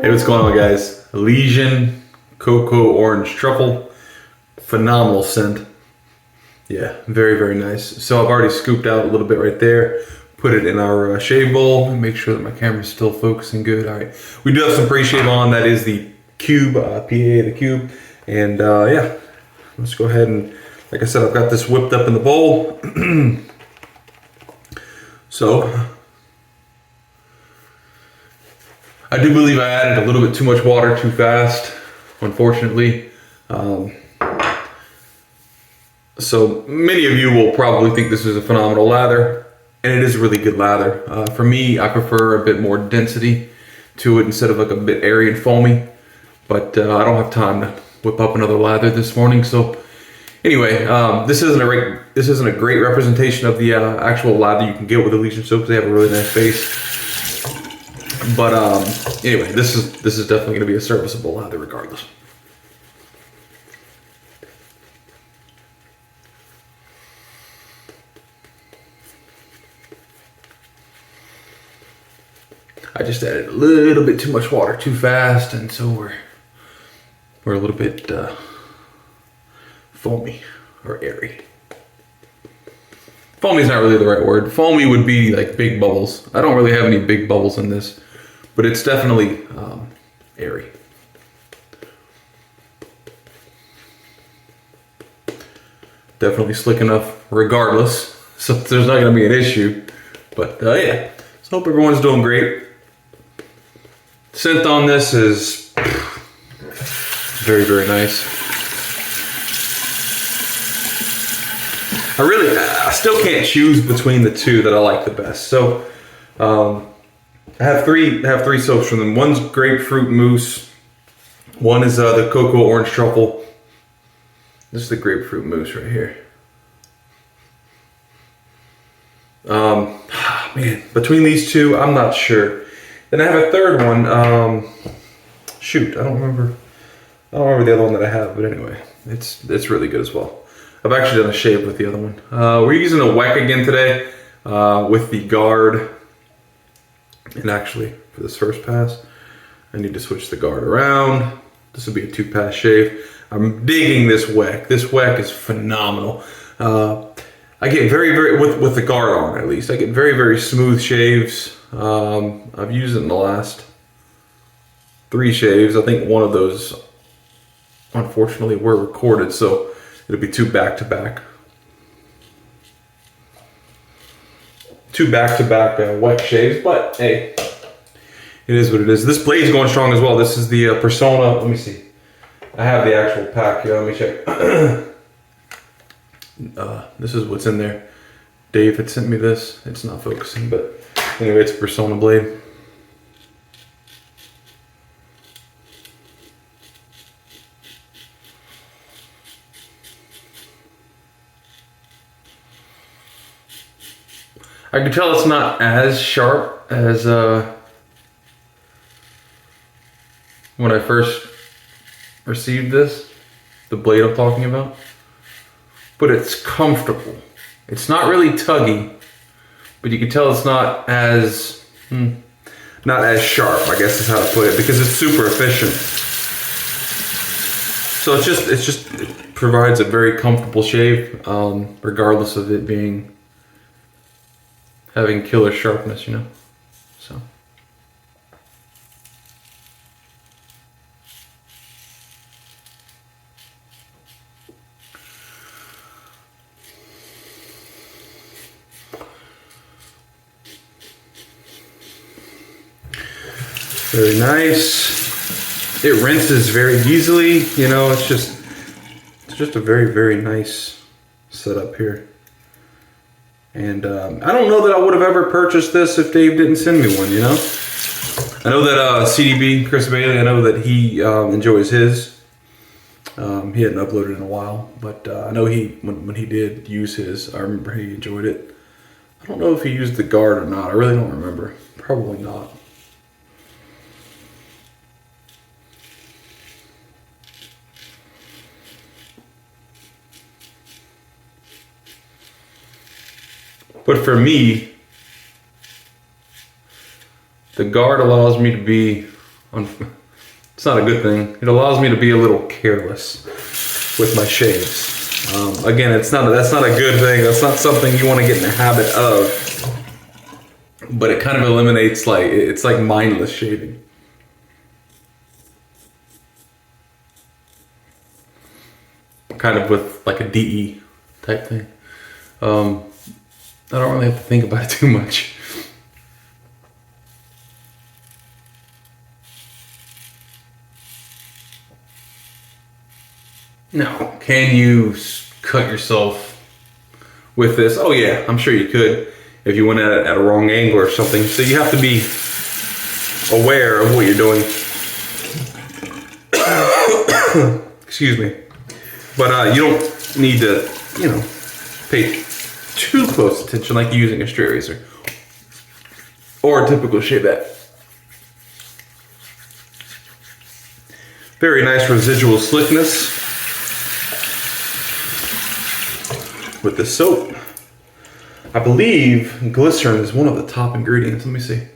Hey, what's going on, guys? Elysian Cocoa Orange Truffle. Phenomenal scent. Yeah, very, very nice. So I've already scooped out a little bit right there. Put it in our shave bowl. Make sure that my camera's still focusing good. All right. We do have some pre-shave on. That is the cube, PA the cube. And yeah, let's go ahead and, like I said, I've got this whipped up in the bowl. So I do believe I added a little bit too much water too fast, unfortunately. So many of you will probably think this is a phenomenal lather, and it is a really good lather. For me, I prefer a bit more density to it instead of like a bit airy and foamy, but I don't have time to whip up another lather this morning. So anyway, this isn't a great representation of the actual lather you can get with Elysian soaps. They have a really nice base. But anyway, this is definitely going to be a serviceable lather regardless. I just added a little bit too much water too fast, and so we're a little bit foamy or airy. Foamy is not really the right word. Foamy would be like big bubbles. I don't really have any big bubbles in this, but it's definitely airy. Definitely slick enough regardless, so there's not going to be an issue. But yeah, so hope everyone's doing great. Scent on this is very, very nice. I still can't choose between the two that I like the best. So I have three soaps from them. One's grapefruit mousse. One is the cocoa orange truffle. This is the grapefruit mousse right here. Man, between these two, I'm not sure. Then I have a third one. Shoot, I don't remember the other one that I have, but anyway, it's really good as well. I've actually done a shave with the other one. We're using a Weck again today with the guard. And actually, for this first pass, I need to switch the guard around. This will be a 2-pass shave. I'm digging this Weck. This Weck is phenomenal. I get very, with the guard on at least, I get very, very smooth shaves. I've used it in the last 3 shaves. I think one of those, unfortunately, were recorded, so it'll be 2 back-to-back. 2 back-to-back wet shaves, but hey, it is what it is. This blade's going strong as well. This is the Persona. Let me see. I have the actual pack here. Let me check. This is what's in there. Dave had sent me this. It's not focusing, but anyway, it's a Persona blade. I can tell it's not as sharp as when I first received this, the blade I'm talking about, but it's comfortable. It's not really tuggy, but you can tell it's not as sharp, I guess is how to put it, because it's super efficient. So it provides a very comfortable shave, regardless of it having killer sharpness, you know. So very nice. It rinses very easily, you know. It's just a very, very nice setup here. And I don't know that I would have ever purchased this if Dave didn't send me one, you know? I know that CDB, Chris Bailey, I know that he enjoys his. He hadn't uploaded in a while, but I know when he did use his, I remember he enjoyed it. I don't know if he used the guard or not. I really don't remember. Probably not. But for me, the guard allows me to be It's not a good thing. It allows me to be a little careless with my shaves. Again, that's not a good thing. That's not something you want to get in the habit of. But it kind of eliminates, it's like mindless shaving. Kind of with like a DE type thing. I don't really have to think about it too much. Now, can you cut yourself with this? Oh yeah, I'm sure you could if you went at it at a wrong angle or something. So you have to be aware of what you're doing. Excuse me. But you don't need to, pay too close attention like using a straight razor or a typical shavette. Very nice residual slickness with the soap. I believe glycerin is one of the top ingredients. Let me see.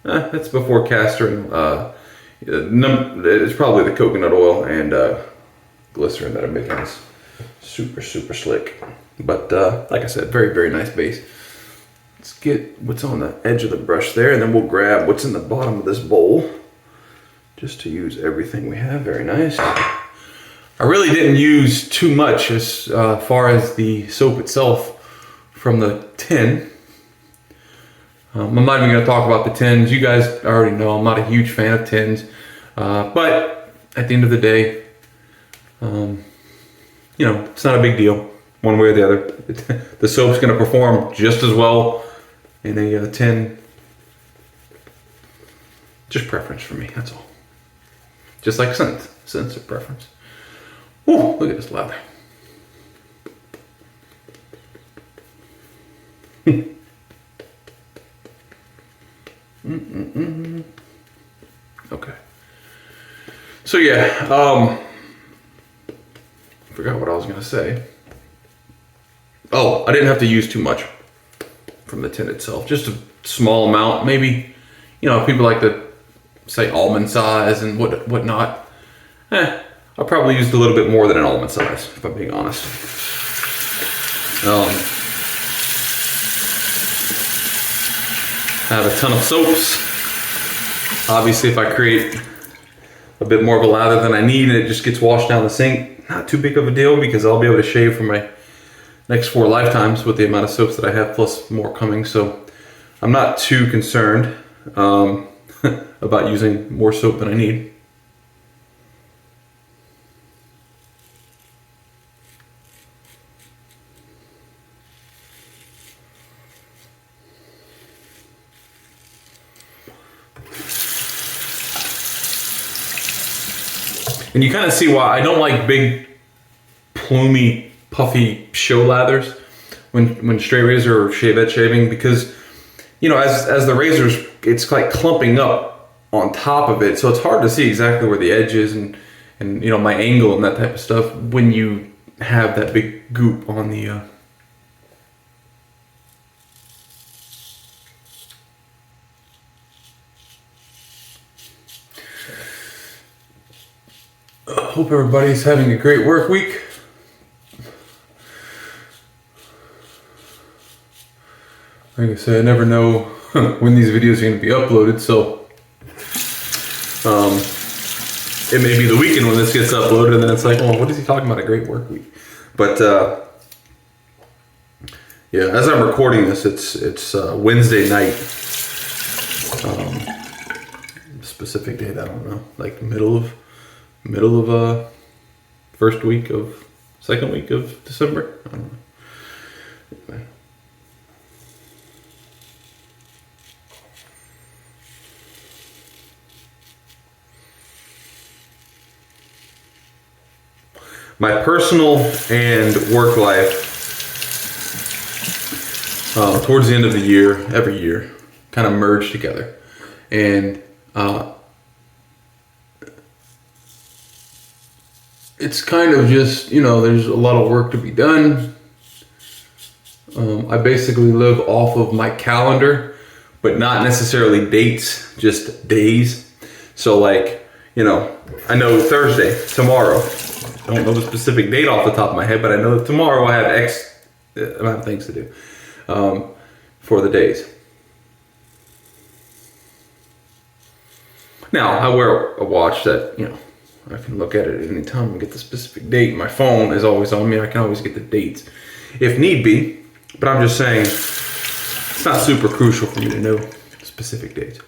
That's before castor. It's probably the coconut oil and glycerin that are making this super, super slick. But like I said, very, very nice base. Let's get what's on the edge of the brush there, and then we'll grab what's in the bottom of this bowl just to use everything we have. Very nice. I really didn't use too much as far as the soap itself from the tin. I'm not even going to talk about the tins. You guys already know I'm not a huge fan of tins. But at the end of the day, it's not a big deal one way or the other. The soap's going to perform just as well in a tin. Just preference for me, that's all. Just like scent. Scent's a preference. Ooh, look at this lather. Okay. So yeah, forgot what I was gonna say. Oh, I didn't have to use too much from the tin itself. Just a small amount, maybe. People like to say almond size and whatnot. I probably used a little bit more than an almond size, if I'm being honest. I have a ton of soaps. Obviously, if I create a bit more of a lather than I need and it just gets washed down the sink, not too big of a deal because I'll be able to shave for my next 4 lifetimes with the amount of soaps that I have, plus more coming. So I'm not too concerned about using more soap than I need. And you kind of see why I don't like big, plumy, puffy show lathers when straight razor or shavette shaving, because, as the razor's, it's like clumping up on top of it, so it's hard to see exactly where the edge is and my angle and that type of stuff when you have that big goop on the hope everybody's having a great work week. Like I said, I never know when these videos are going to be uploaded, so it may be the weekend when this gets uploaded, and then it's like, oh, what is he talking about, a great work week? But yeah, as I'm recording this, it's Wednesday night. Specific date, I don't know, like middle of second week of December. I don't know. Anyway. My personal and work life, towards the end of the year, every year, kind of merge together, and it's kind of just, there's a lot of work to be done. I basically live off of my calendar, but not necessarily dates, just days. So like, you know, I know Thursday, tomorrow. I don't know the specific date off the top of my head, but I know that tomorrow I have X amount of things to do for the days. Now, I wear a watch that, you know, I can look at it at any time and get the specific date. My phone is always on me. I can always get the dates if need be. But I'm just saying, it's not super crucial for me to know specific dates.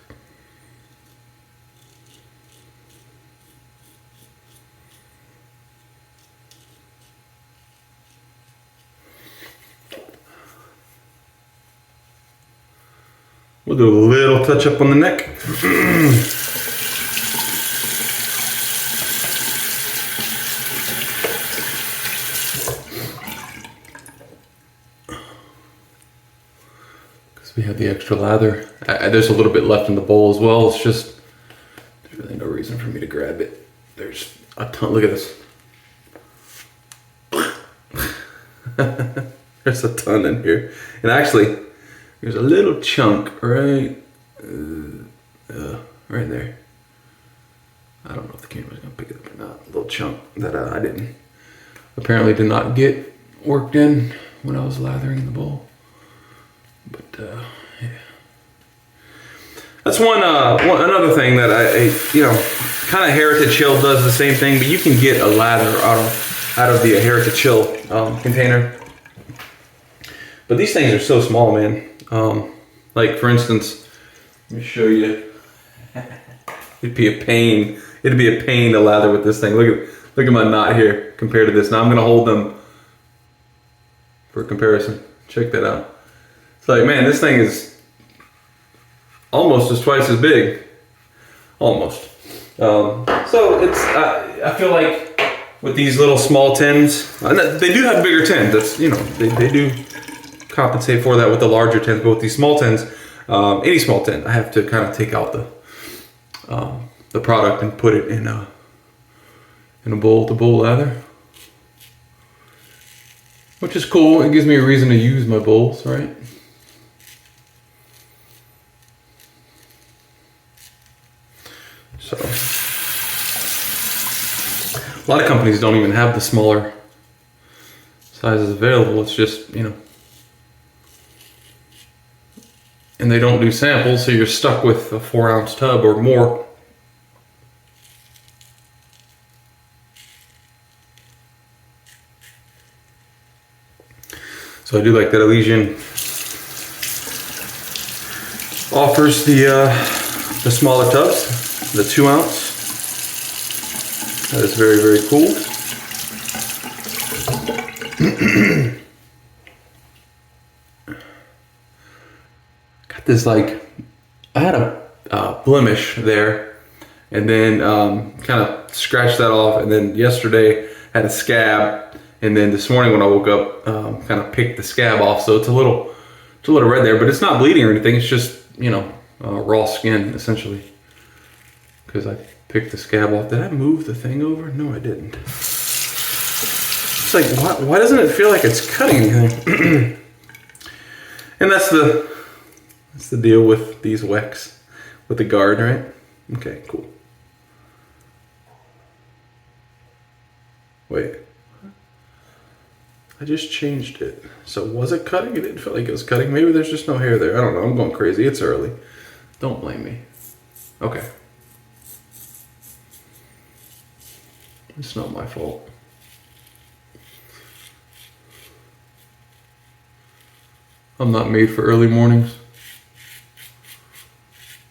We'll do a little touch up on the neck. We have the extra lather. There's a little bit left in the bowl as well. It's just, there's really no reason for me to grab it. There's a ton, look at this. There's a ton in here. And actually, there's a little chunk right there. I don't know if the camera's gonna pick it up or not. A little chunk that I apparently did not get worked in when I was lathering the bowl. But yeah, that's another thing that I you know, kind of Heritage Chill does the same thing, but you can get a lather out of the Heritage Chill container. But these things are so small, man. Like for instance, let me show you. It'd be a pain. It'd be a pain to lather with this thing. Look at my knot here compared to this. Now I'm gonna hold them for comparison. Check that out. It's like, man, this thing is almost as twice as big. Almost. So it's, I feel like with these little small tins, they do have bigger tins. That's, you know, they do compensate for that with the larger tins. But with these small tins, any small tin, I have to kind of take out the product and put it in a bowl to bowl lather. Which is cool. It gives me a reason to use my bowls, right? So, a lot of companies don't even have the smaller sizes available. It's just, you know, and they don't do samples, so you're stuck with a 4-ounce tub or more. So I do like that Elysian offers the smaller tubs, the 2-ounce. That is very, very cool. Got this, like, I had a blemish there, and then kind of scratched that off, and then yesterday had a scab, and then this morning when I woke up, kind of picked the scab off, so it's a little red there, but it's not bleeding or anything. It's just, you know, raw skin essentially, because I picked the scab off. Did I move the thing over? No, I didn't. It's like, why doesn't it feel like it's cutting anything? And that's the deal with these Wex, with the guard, right? Okay, cool. Wait. I just changed it. So was it cutting? It didn't feel like it was cutting. Maybe there's just no hair there. I don't know. I'm going crazy. It's early. Don't blame me. Okay. It's not my fault. I'm not made for early mornings.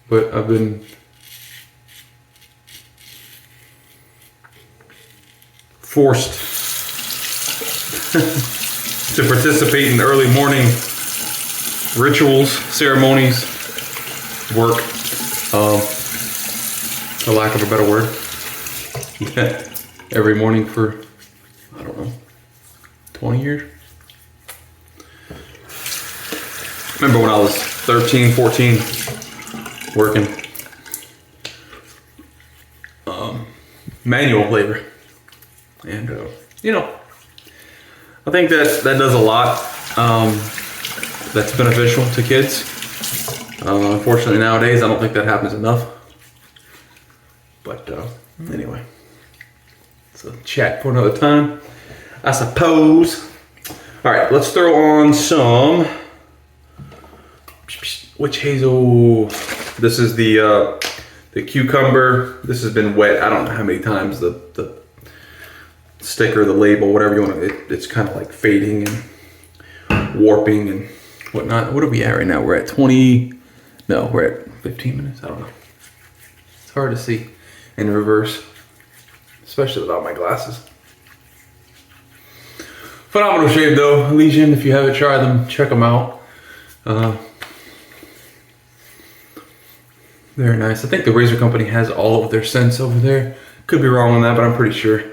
But I've been forced to participate in early morning rituals, ceremonies, work, for lack of a better word. Every morning for, I don't know, 20 years. Remember when I was 13, 14, working manual labor, and you know, I think that does a lot that's beneficial to kids. Unfortunately nowadays, I don't think that happens enough. But anyway, it's a chat for another time, I suppose. All right, let's throw on some witch hazel. This is the cucumber. This has been wet. I don't know how many times the sticker, the label, whatever you want to. It's kind of like fading and warping and whatnot. What are we at right now? We're at 20. No, we're at 15 minutes. I don't know. It's hard to see in reverse, especially without my glasses. Phenomenal shave though, Elysian. If you haven't tried them, check them out. Very nice. I think the razor company has all of their scents over there. Could be wrong on that, but I'm pretty sure.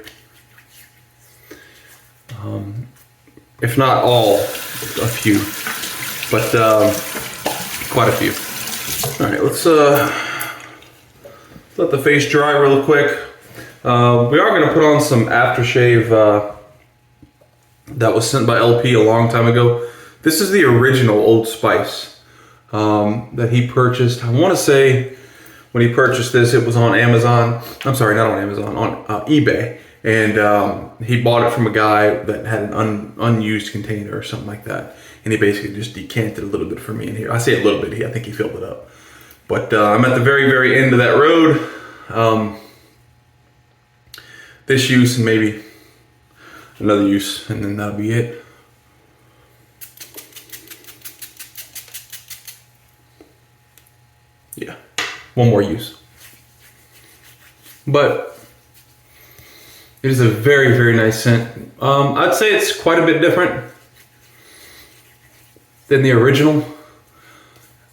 If not all, a few, but quite a few. All right, let's let the face dry real quick. We are going to put on some aftershave that was sent by LP a long time ago. This is the original Old Spice that he purchased. I want to say when he purchased this, it was on Amazon. I'm sorry, not on Amazon, on eBay. And he bought it from a guy that had an unused container or something like that. And he basically just decanted a little bit for me in here. I say a little bit, I think he filled it up. But I'm at the very, very end of that road. This use and maybe another use, and then that'll be it. Yeah, one more use. But it is a very, very nice scent. I'd say it's quite a bit different than the original.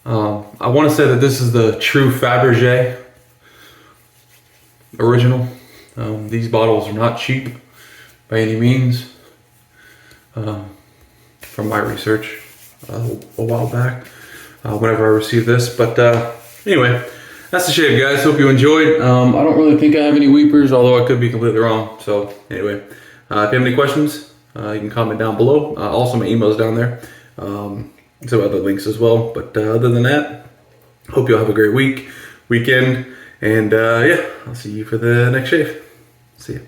I want to say that this is the true Fabergé original. These bottles are not cheap by any means, from my research a while back, whenever I received this. But anyway, that's the shave, guys. Hope you enjoyed. I don't really think I have any weepers, although I could be completely wrong. So anyway, if you have any questions, you can comment down below. Also, my email's down there. Some other links as well. But other than that, hope you all have a great weekend. And yeah, I'll see you for the next shave. See ya.